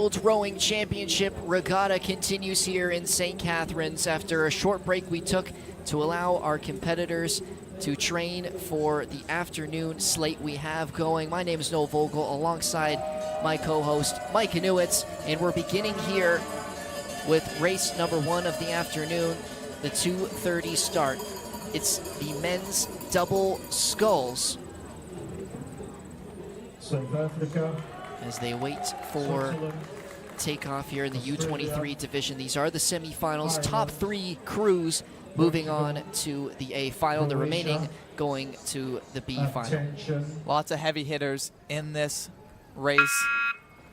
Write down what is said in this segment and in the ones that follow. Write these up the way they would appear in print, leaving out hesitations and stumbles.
World Rowing Championship regatta continues here in St. Catharines after a short break we took to allow our competitors to train for the afternoon slate we have going. My name is Noah Vogel alongside my co-host Mike Inuitz, and we're beginning here with race number 1 of the afternoon, the 2:30 start. It's the men's double sculls. South Africa. As they wait for takeoff here in the U23 division. These are the semifinals. Top 3 crews moving on to the A final, the remaining going to the B final. Lots of heavy hitters in this race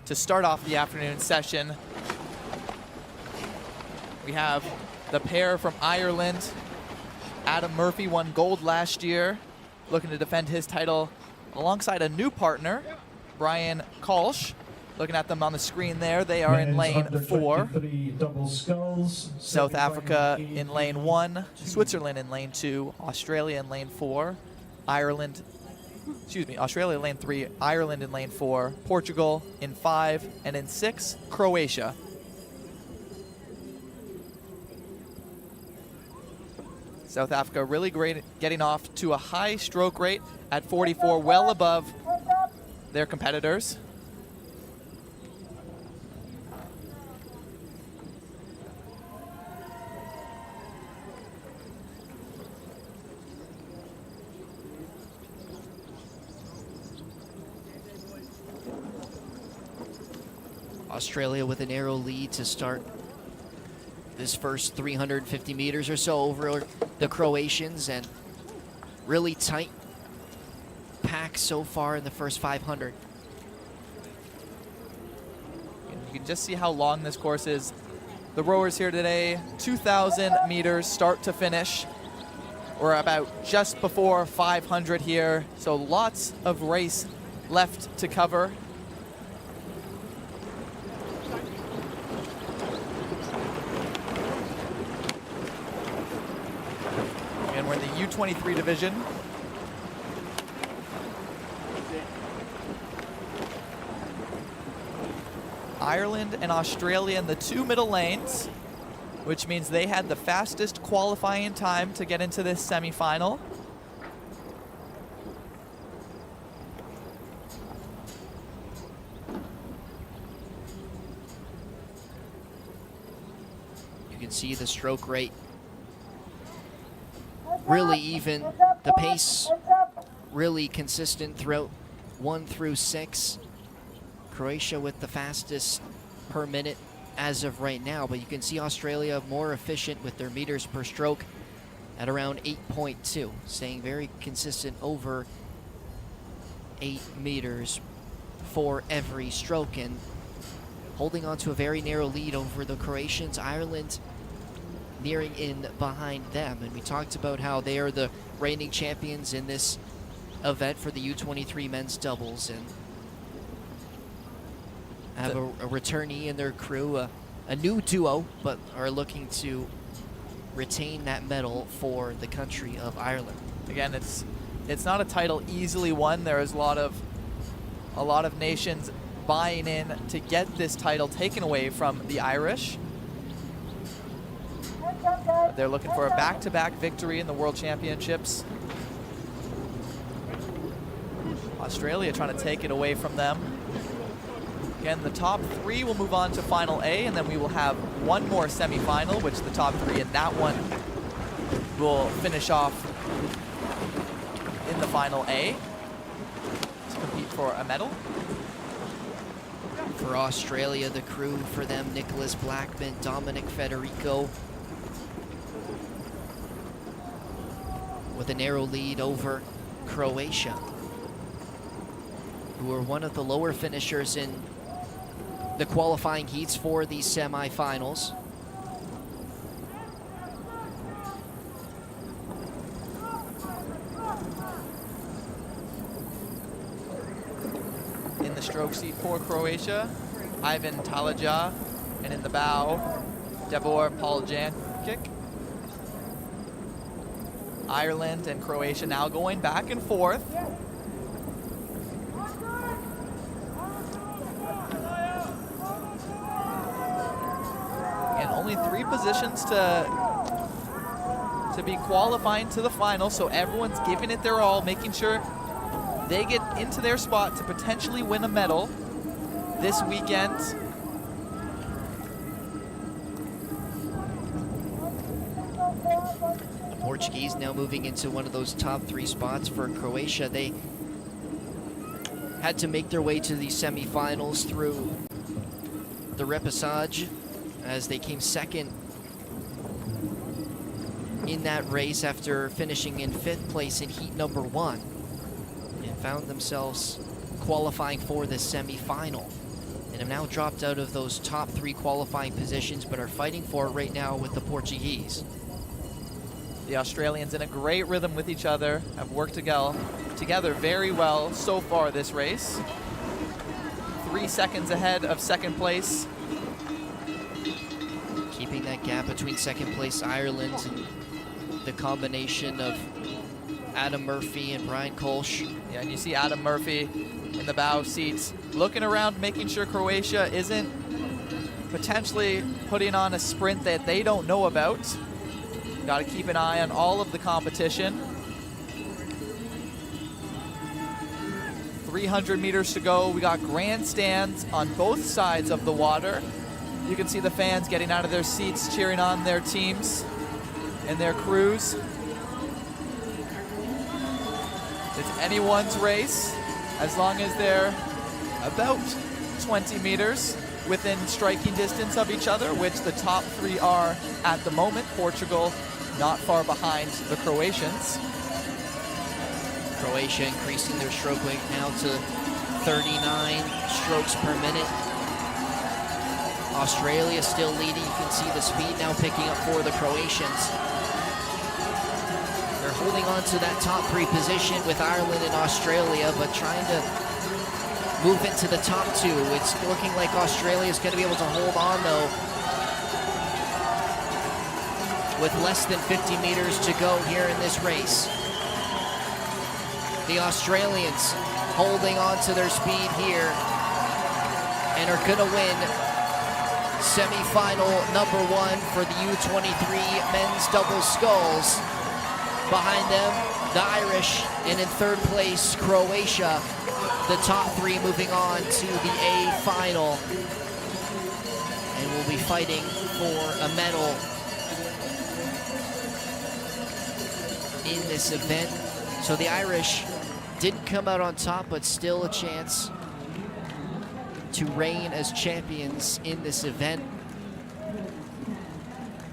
to start off the afternoon session. We have the pair from Ireland. Adam Murphy won gold last year, looking to defend his title alongside a new partner, Brian Kolsch. Looking at them on the screen there, they are in lane 4. South Africa in lane 1, Switzerland in lane 2, Australia in lane 4, Australia in lane 3, Ireland in lane 4, Portugal in 5, and in 6, Croatia. South Africa really great, getting off to a high stroke rate at 44, well above their competitors. Australia with a narrow lead to start this first 350 meters or so over the Croatians, and really tight pack so far in the first 500. And you can just see how long this course is. The rowers here today, 2,000 meters start to finish. We're about just before 500 here, so lots of race left to cover. And we're in the U23 division. Ireland and Australia in the 2 middle lanes, which means they had the fastest qualifying time to get into this semifinal. You can see the stroke rate really even, the pace really consistent throughout 1 through 6. Croatia with the fastest per minute as of right now, but you can see Australia more efficient with their meters per stroke at around 8.2, staying very consistent over 8 meters for every stroke and holding on to a very narrow lead over the Croatians. Ireland nearing in behind them, and we talked about how they are the reigning champions in this event for the U23 men's doubles, and have a returnee in their crew, a new duo, but are looking to retain that medal for the country of Ireland. Again, it's not a title easily won. There is a lot of nations buying in to get this title taken away from the Irish. They're looking for a back-to-back victory in the World Championships. Australia trying to take it away from them. Again, the top 3 will move on to Final A, and then we will have one more semifinal, which the top 3 in that one will finish off in the Final A to compete for a medal. For Australia, the crew for them, Nicholas Blackman, Dominic Federico, with a narrow lead over Croatia, who are one of the lower finishers in the qualifying heats for these semifinals. In the stroke seat for Croatia, Ivan Talaja, and in the bow, Devor Poljancic. Ireland and Croatia now going back and forth. And only 3 positions to be qualifying to the final, so everyone's giving it their all, making sure they get into their spot to potentially win a medal this weekend. The Portuguese now moving into one of those top 3 spots for Croatia. They had to make their way to the semifinals through the repechage as they came second in that race after finishing in 5th place in heat number 1 and found themselves qualifying for the semifinal, and have now dropped out of those top 3 qualifying positions but are fighting for it right now with the Portuguese. The Australians in a great rhythm with each other, have worked together very well so far this race. 3 seconds ahead of 2nd place. Keeping that gap between 2nd place Ireland and the combination of Adam Murphy and Brian Kolsch. Yeah, and you see Adam Murphy in the bow seats looking around, making sure Croatia isn't potentially putting on a sprint that they don't know about. Got to keep an eye on all of the competition. 300 meters to go. We got grandstands on both sides of the water. You can see the fans getting out of their seats, cheering on their teams and their crews. It's anyone's race, as long as they're about 20 meters within striking distance of each other, which the top 3 are at the moment. Portugal not far behind the Croatians. Croatia increasing their stroke weight now to 39 strokes per minute. Australia still leading. You can see the speed now picking up for the Croatians. They're holding on to that top 3 position with Ireland and Australia, but trying to move into the top 2. It's looking like Australia is going to be able to hold on, though, with less than 50 meters to go here in this race. The Australians holding on to their speed here and are going to win semifinal number 1 for the U23 men's double sculls. Behind them, the Irish, and in 3rd place, Croatia. The top 3 moving on to the A final, and will be fighting for a medal in this event. So the Irish didn't come out on top, but still a chance to reign as champions in this event.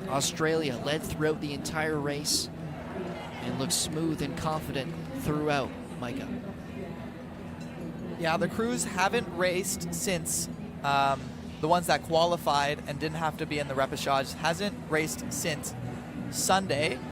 Australia led throughout the entire race and looked smooth and confident throughout. Micah. Yeah, the crews haven't raced since the ones that qualified and didn't have to be in the repechage hasn't raced since Sunday.